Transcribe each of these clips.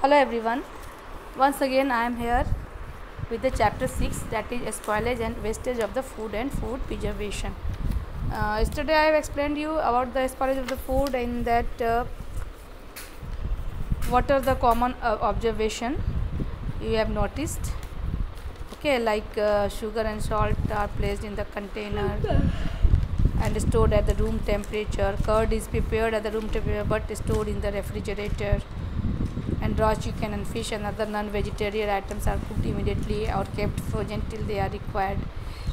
Hello everyone. Once again I am here with the chapter 6, that is spoilage and wastage of the food and food preservation. Yesterday I have explained you about the spoilage of the food, in that what are the common observation you have noticed. Okay, like sugar and salt are placed in the container and stored at the room temperature. Curd is prepared at the room temperature but stored in the refrigerator. And raw chicken and fish and other non-vegetarian items are cooked immediately or kept frozen till they are required.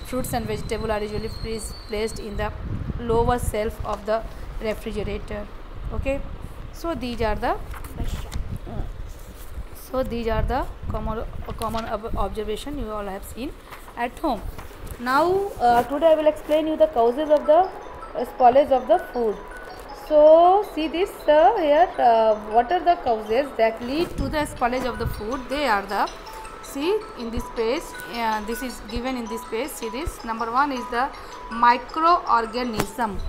Fruits and vegetables are usually placed in the lower shelf of the refrigerator. Okay, so these are the common observation you all have seen at home. Now today I will explain you the causes of the spoilage of the food. So see this here, what are the causes that lead to the spoilage of the food? They are the, see in this page, this is given in this page. See this, number one is the microorganism,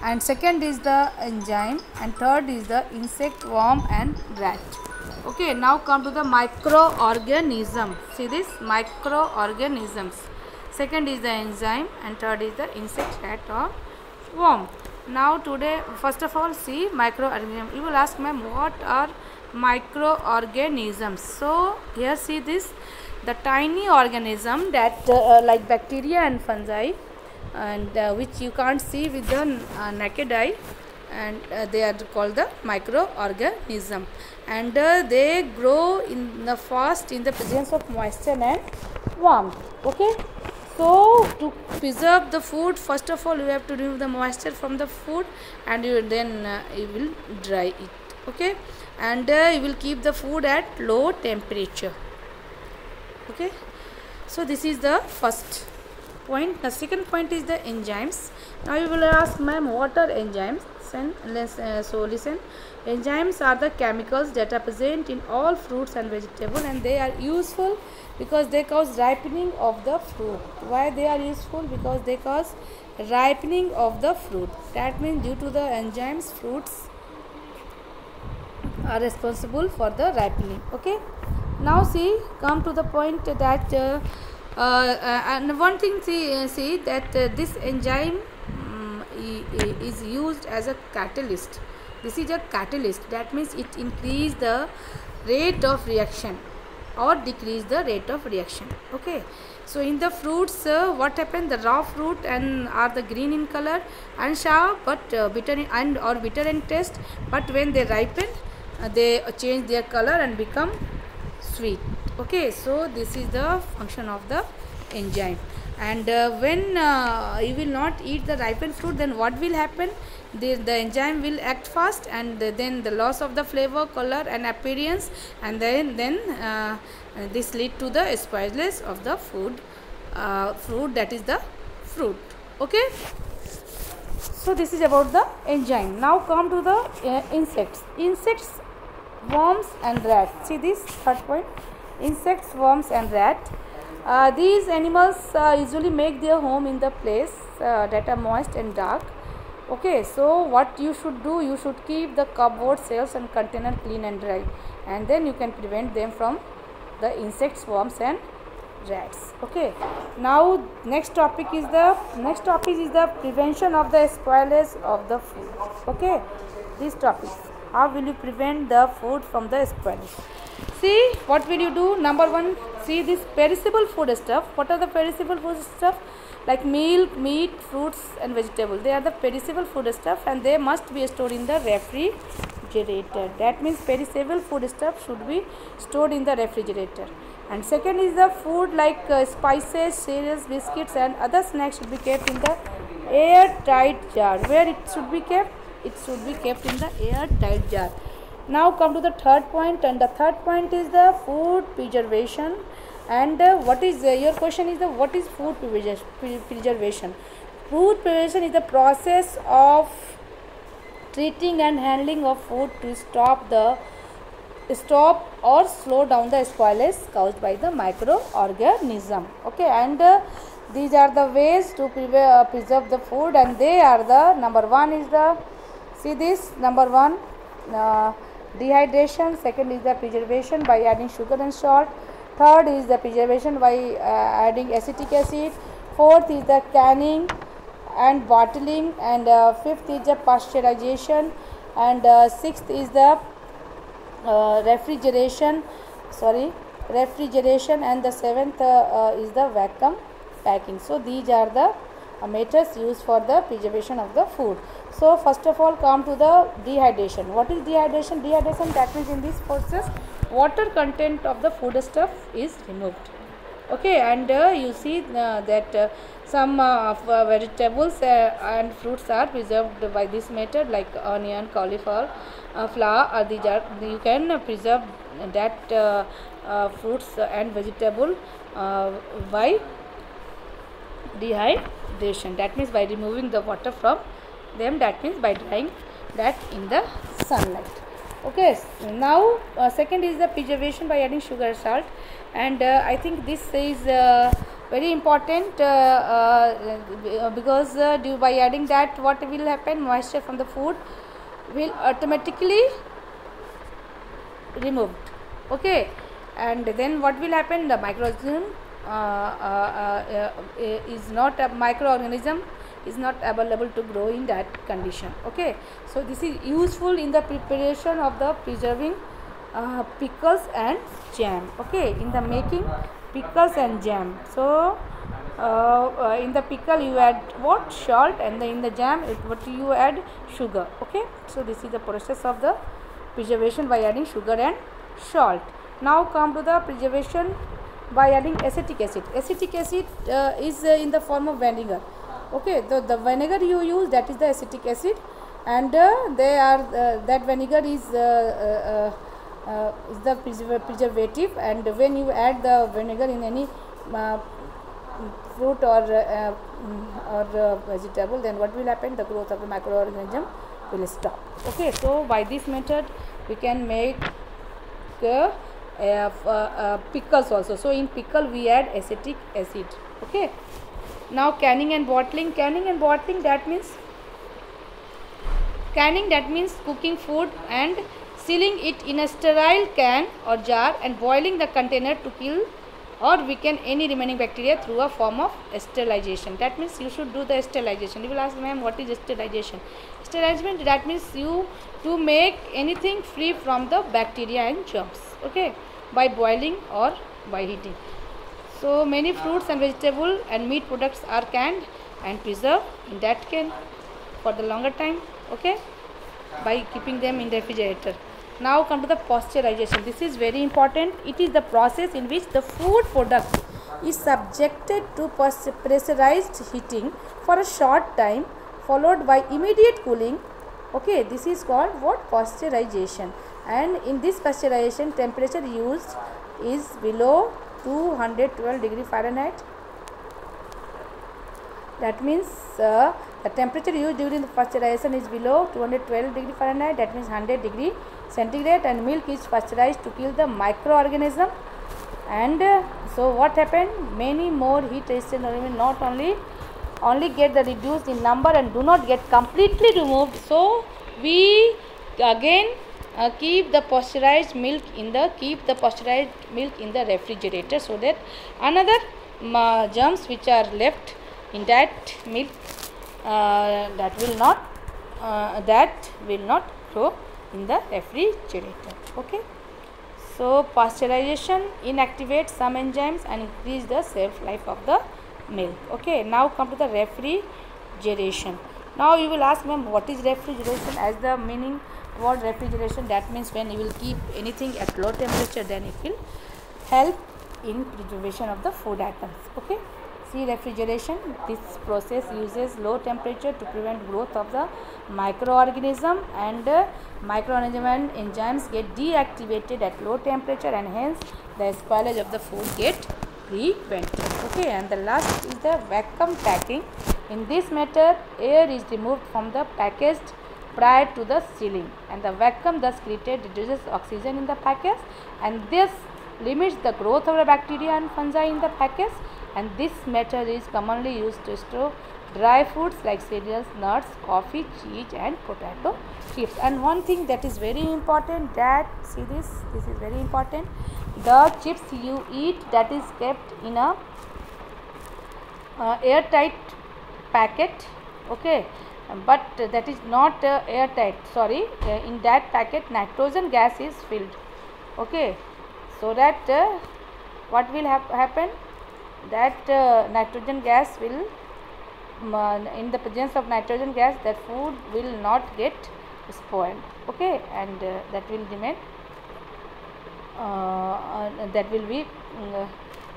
and second is the enzyme, and third is the insect, worm and rat. Okay, now come to the microorganism. See this, microorganisms. Second is the enzyme and third is the insect, rat or worm. Now today, first of all, see microorganism. You will ask, ma'am, what are microorganisms? So here see this, the tiny organism that like bacteria and fungi, and which you can't see with the naked eye, and they are called the microorganism, and they grow in the fast in the presence of moisture and warmth. Okay, so to preserve the food, first of all you have to remove the moisture from the food, and you will dry it. Okay, and you will keep the food at low temperature. Okay, so this is the first point. The second point is the enzymes. Now you will ask, ma'am, what are enzymes? So listen, enzymes are the chemicals that are present in all fruits and vegetables, and they are useful because they cause ripening of the fruit. Why they are useful? Because they cause ripening of the fruit. That means due to the enzymes, fruits are responsible for the ripening. Okay, now see, come to the point that and one thing, see that this enzyme is used as a catalyst. This is a catalyst, that means it increase the rate of reaction or decrease the rate of reaction. Okay, so in the fruits, what happened, the raw fruit and are the green in color and sharp but bitter in taste, but when they ripen they change their color and become sweet. Okay, so this is the function of the enzyme. And when you will not eat the ripened fruit, then what will happen? The enzyme will act fast, and then the loss of the flavor, color and appearance, and then this lead to the spoilage of the food, that is the fruit. Okay, so this is about the enzyme. Now come to the insects, worms and rats. See this third point, insects, worms and rat. These animals usually make their home in the place that are moist and dark. Okay, so what you should do, you should keep the cupboard, shelves and container clean and dry, and then you can prevent them from the insects, worms and rats. Okay, now next topic is the prevention of the spoilage of the food. Okay, this topic, how will you prevent the food from the spoilage? See, what will you do? Number one, see this perishable food stuff. What are the perishable food stuff? Like milk, meat, fruits and vegetables. They are the perishable food stuff, and they must be stored in the refrigerator. That means perishable food stuff should be stored in the refrigerator. And second is the food like spices, cereals, biscuits and other snacks should be kept in the airtight jar. Where it should be kept? It should be kept in the airtight jar. Now come to the third point, and the third point is the food preservation. And what is your question is the what is food preservation? Food preservation is the process of treating and handling of food to stop or slow down the spoilage caused by the microorganism. Okay, and these are the ways to preserve the food, and they are the, number one is the, see this, number one, dehydration. Second is the preservation by adding sugar and salt. Third is the preservation by adding acetic acid. Fourth is the canning and bottling, and fifth is the pasteurization, and sixth is the refrigeration, and the seventh is the vacuum packing. So these are the methods used for the preservation of the food. So first of all, come to the dehydration. What is dehydration? Dehydration, that means in this process water content of the foodstuff is removed. Okay, and you see that some vegetables and fruits are preserved by this method, like onion, cauliflower, flour, or these are, you can preserve that fruits and vegetable by dehydration. That means by removing the water from them, that means by drying that in the sunlight. Okay, now second is the preservation by adding sugar, salt, and I think this is very important because by adding that, what will happen? Moisture from the food will automatically removed. Okay, and then what will happen? The microorganism is not a microorganism is not available to grow in that condition. Okay, so this is useful in the preparation of the preserving pickles and jam. Okay, in the making pickles and jam. So in the pickle you add what? Salt, and in the jam what you add? Sugar. Okay, so this is the process of the preservation by adding sugar and salt. Now come to the preservation by adding acetic acid. Acetic acid is in the form of vinegar. Okay, the vinegar you use, that is the acetic acid, and that vinegar is the preservative, and when you add the vinegar in any fruit or vegetable, then what will happen? The growth of the microorganism will stop. Okay, so by this method we can make pickles also. So in pickle we add acetic acid. Okay, now canning and bottling. Canning and bottling, that means cooking food and sealing it in a sterile can or jar and boiling the container to kill or weaken any remaining bacteria through a form of sterilization. That means you should do the sterilization. You will ask, ma'am, what is sterilization? Sterilization, that means you to make anything free from the bacteria and germs. Okay, by boiling or by heating. So many fruits and vegetable and meat products are canned and preserved in that can for the longer time. Okay, by keeping them in the refrigerator. Now come to the pasteurization. This is very important. It is the process in which the food product is subjected to pressurized heating for a short time, followed by immediate cooling. Okay, this is called what? Pasteurization. And in this pasteurization, temperature used is below 212 degree Fahrenheit. That means the temperature used during the pasteurization is below 212 degree Fahrenheit. That means 100 degree centigrade, and milk is pasteurized to kill the microorganism. And so what happened? Many more heat resistant organisms not only get the reduced in number and do not get completely removed. So we again keep the pasteurized milk in the refrigerator, so that another germs which are left in that milk that will not grow in the refrigerator. Okay, so pasteurization inactivates some enzymes and increase the shelf life of the milk. Okay, now come to the refrigeration. Now you will ask, ma'am, what is refrigeration? As the meaning word refrigeration, that means when you will keep anything at low temperature, then it will help in preservation of the food items. Okay, see, refrigeration, this process uses low temperature to prevent growth of the microorganism, and microorganism and enzymes get deactivated at low temperature, and hence the spoilage of the food get prevented. Okay, and the last is the vacuum packing. In this method, air is removed from the package prior to the sealing, and the vacuum thus created reduces oxygen in the package, and this limits the growth of the bacteria and fungi in the package. And this method is commonly used to store dry foods like cereals, nuts, coffee, cheese and potato chips. And one thing that is very important, that see this is very important, the chips you eat that is kept in a airtight packet, okay, but that is not airtight, sorry, in that packet nitrogen gas is filled, okay, so that what will happen, that nitrogen gas will in the presence of nitrogen gas, that food will not get spoiled, okay, and that will remain that will be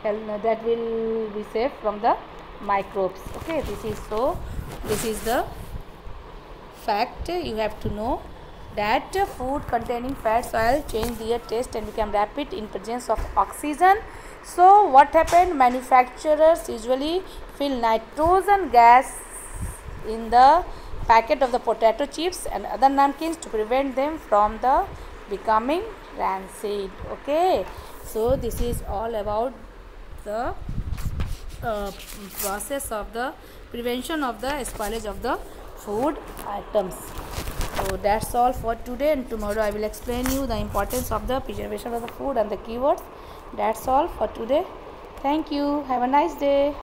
that will be safe from the microbes, okay. This is the fact you have to know, that food containing fats oil change their taste and become rapid in presence of oxygen. So what happened, manufacturers usually fill nitrogen gas in the packet of the potato chips and other namkins to prevent them from the becoming rancid, okay. So this is all about the process of the prevention of the spoilage of the food items. So that's all for today, and tomorrow I will explain you the importance of the preservation of the food and the keywords. That's all for today. Thank you. Have a nice day.